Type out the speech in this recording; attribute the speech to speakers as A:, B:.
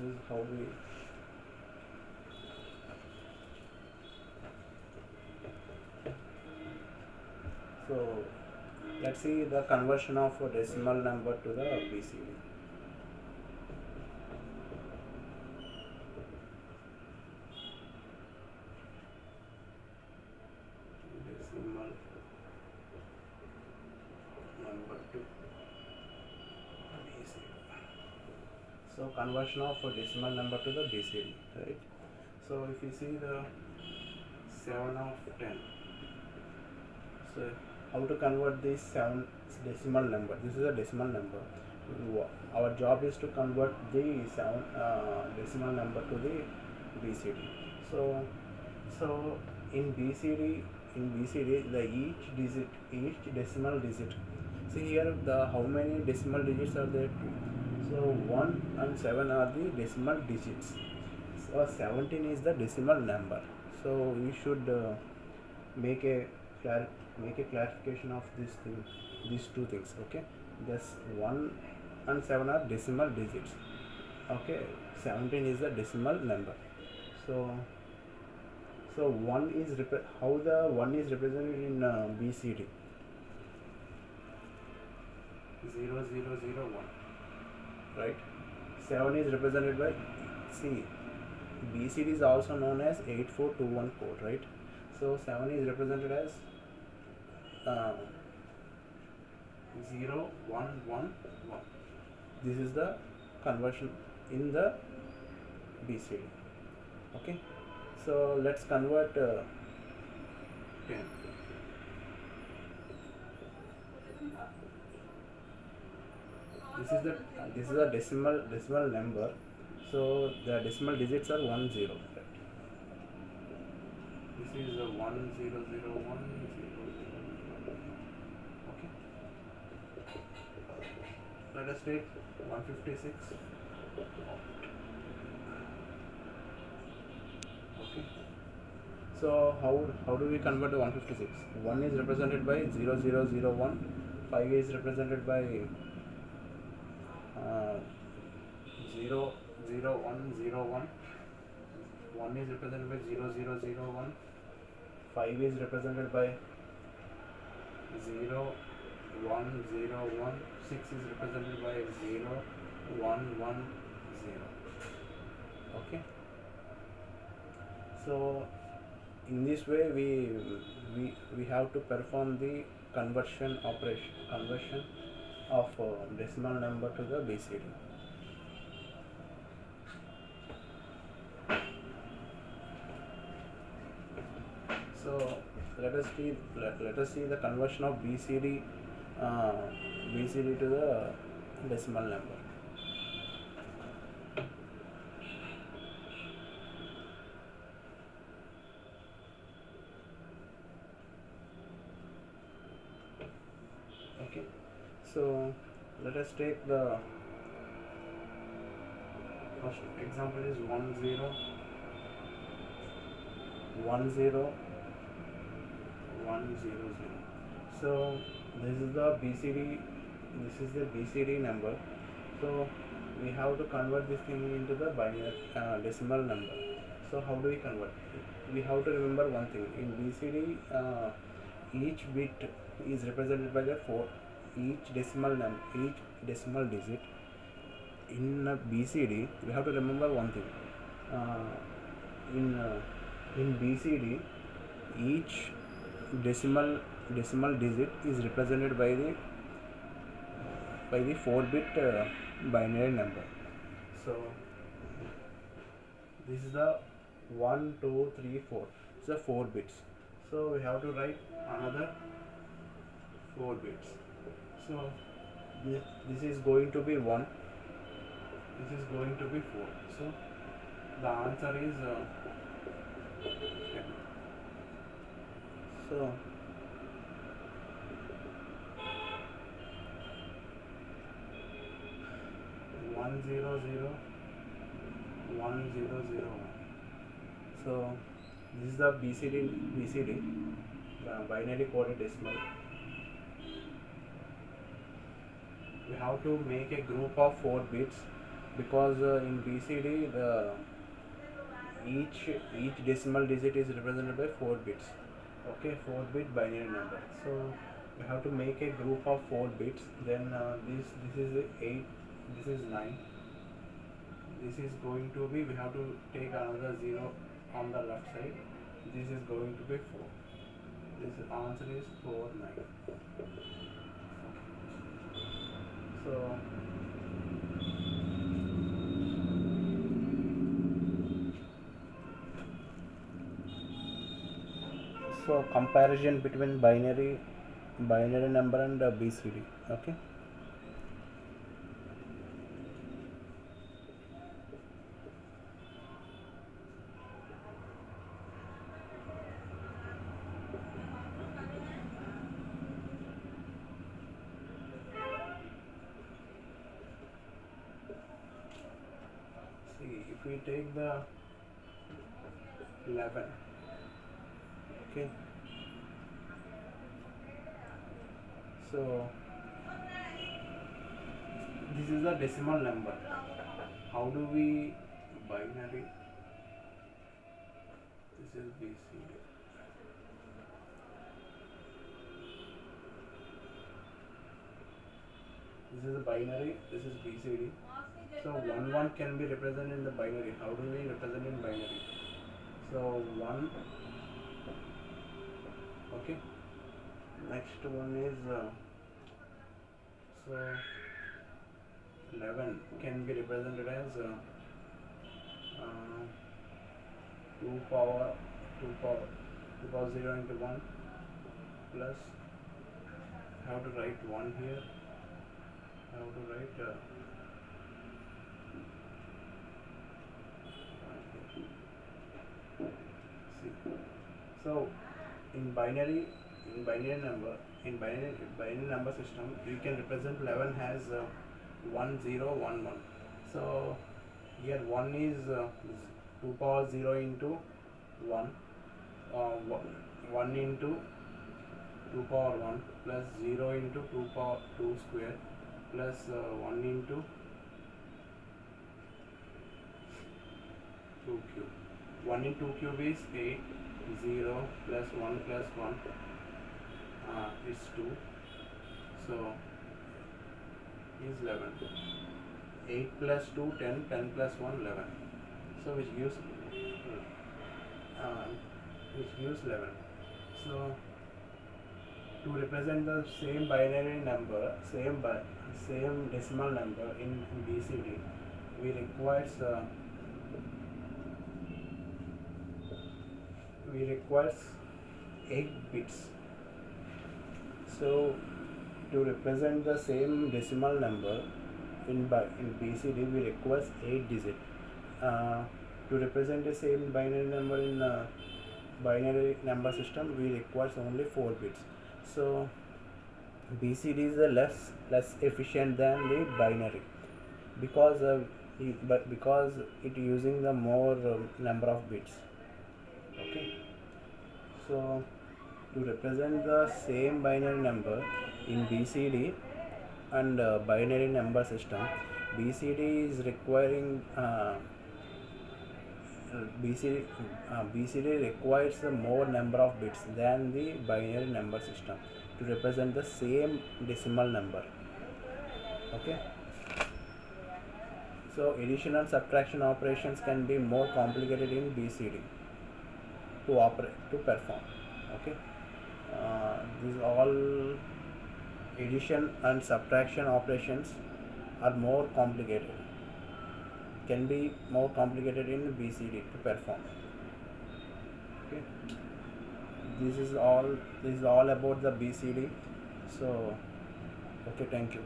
A: is how we so let's see the conversion of a decimal number to the BCD. Decimal number to BCD. So conversion of a decimal number to the BCD, right? So if you see the 7 of 10, so how to convert this 7 decimal number? This is a decimal number. Our job is to convert the 7 decimal number to the BCD. So in BCD the each decimal digit. See here the how many decimal digits are there? So 1 and 7 are the decimal digits. So 17 is the decimal number. So we should make a clarification of these two things. Okay, just 1 and 7 are decimal digits. Okay, 17 is the decimal number. So 1 is how the 1 is represented in BCD. 0 0 0 1, right? 7 is represented by, see, BCD is also known as 8421 code, right? So 7 is represented as 0 1 1 1. This is the conversion in the BCD. Okay, so let's convert 10. This is a decimal number. So the decimal digits are 1 0. Right? This is a 1 0 0 1 0 0. Okay. Let us take 156. Okay. So how do we convert to 156? 1 is represented by 0 0 0 1. 5 is represented by 0 0 1 0 1. 1 is represented by 0 0 0 1. 5 is represented by 0 1 0 1. 6 is represented by 0 1 1 0. Okay. So in this way we have to perform the conversion of decimal number to the BCD. So let us see the conversion of BCD to the decimal number. Okay, so let us take the first example is 1 0 1 0 1 0 0. So this is the BCD number. So we have to convert this thing into the binary decimal number. So how do we convert? We have to remember one thing. In BCD, each bit is represented by the 4. Each decimal digit. In BCD, we have to remember one thing. In BCD, each decimal digit is represented by the 4-bit binary number. So this is the 1 2 3 4. It's the 4 bits. So we have to write another 4 bits. So this is going to be 1. This is going to be 4. So the answer is 10. So one zero zero 1 0 0 1. So this is the BCD binary coded decimal. We have to make a group of 4 bits. because in BCD the each decimal digit is represented by 4 bits. Okay, 4-bit binary number. So we have to make a group of 4 bits. Then this is 8, this is 9. This is going to be, we have to take another 0 on the left side. This is going to be 4. This answer is 4, 9. So comparison between binary number and BCD. Okay. See, if we take the 11, okay, so this is the decimal number. How do we binary? This is BCD. This is a binary, this is BCD. So 1 1 can be represented in the binary. How do we represent in binary? So 1, okay. Next one is so 11 can be represented as 2 power 0 into 1 plus, have to write 1 here, have to write see. So in binary number system, we can represent 11 as 1 0 1 1. So here 1 is 2 power 0 into 1, 1 into 2 power 1 plus 0 into 2 power 2 square plus 1 into 2 cube. 1 into 2 cube is 8, 0 plus 1 plus 1 is 2, so is 11. 8 plus 2 10, 10 plus 1 11, so which gives 11. So to represent the same binary number, same decimal number in BCD, we requires 8 bits. So to represent the same decimal number in BCD, we require 8 digits. To represent the same binary number in binary number system, we require only 4 bits. So BCD is less efficient than the binary because it using the more number of bits. Okay. So to represent the same binary number in BCD and binary number system, BCD is requiring BCD requires more number of bits than the binary number system to represent the same decimal number. Okay. So addition and subtraction operations can be more complicated in BCD to perform. Okay. These all addition and subtraction operations are more complicated, can be more complicated in BCD to perform. Okay. This is all about the BCD. So okay, thank you.